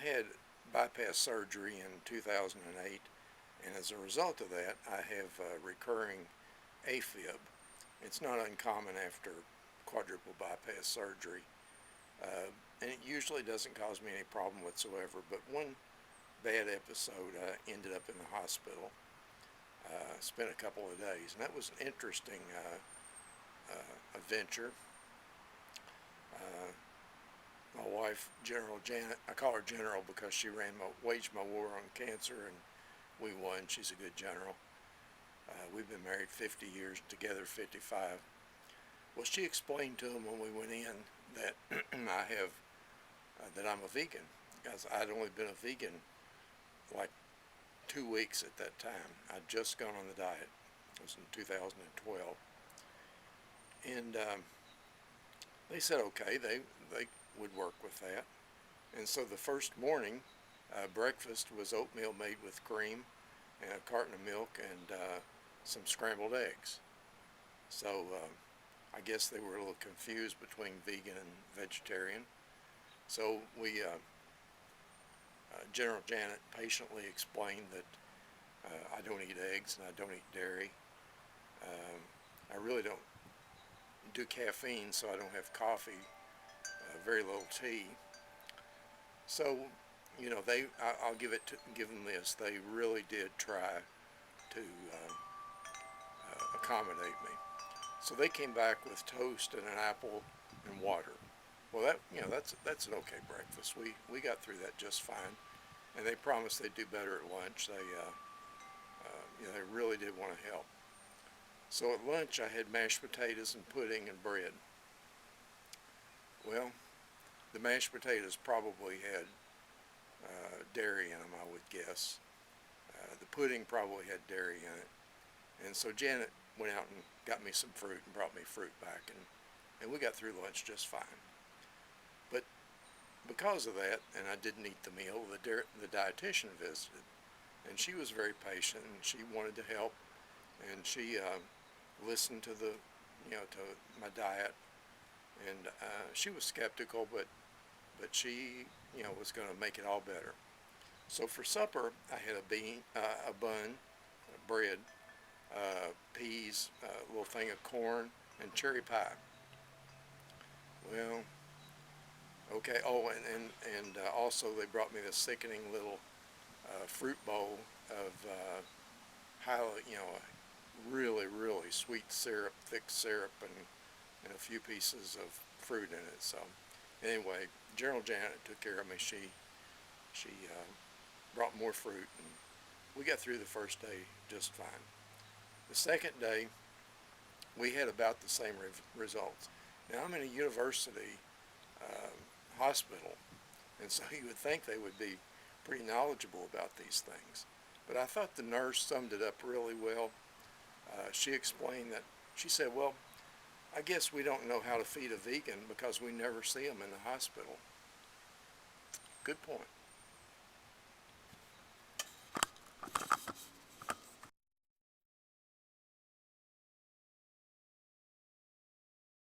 had bypass surgery in 2008, and as a result of that, I have recurring AFib. It's not uncommon after quadruple bypass surgery, and it usually doesn't cause me any problem whatsoever, but one bad episode, I ended up in the hospital. Spent a couple of days, and that was an interesting adventure. Uh, my wife, General Janet, I call her General because she waged my war on cancer, and we won. She's a good general. We've been married 50 years, together 55. Well, she explained to him when we went in that that I'm a vegan, because I'd only been a vegan like 2 weeks at that time. I'd just gone on the diet. It was in 2012, and they said okay, they would work with that. And so the first morning, breakfast was oatmeal made with cream and a carton of milk and some scrambled eggs. So I guess they were a little confused between vegan and vegetarian. So General Janet patiently explained that I don't eat eggs and I don't eat dairy. I really don't do caffeine, so I don't have coffee, very little tea. So, you know, I'll give them this. They really did try to accommodate me. So they came back with toast and an apple and water. Well, that's an okay breakfast. We got through that just fine, and they promised they'd do better at lunch. They really did want to help. So at lunch I had mashed potatoes and pudding and bread. Well, the mashed potatoes probably had dairy in them, I would guess. The pudding probably had dairy in it. And so Janet went out and got me some fruit and brought me fruit back, and we got through lunch just fine. But because of that, and I didn't eat the meal, the dietitian visited, and she was very patient, and she wanted to help, and she listened to to my diet, and she was skeptical, but she was going to make it all better. So for supper, I had a bun, bread, peas, a little thing of corn, and cherry pie. Well, okay. Oh, and also they brought me this sickening little fruit bowl of highly, really, really sweet syrup, thick syrup, and a few pieces of fruit in it. So anyway, General Janet took care of me. She brought more fruit, and we got through the first day just fine. The second day, we had about the same results. Now, I'm in a university hospital, and so you would think they would be pretty knowledgeable about these things. But I thought the nurse summed it up really well. She explained that, she said, well, I guess we don't know how to feed a vegan because we never see them in the hospital. Good point.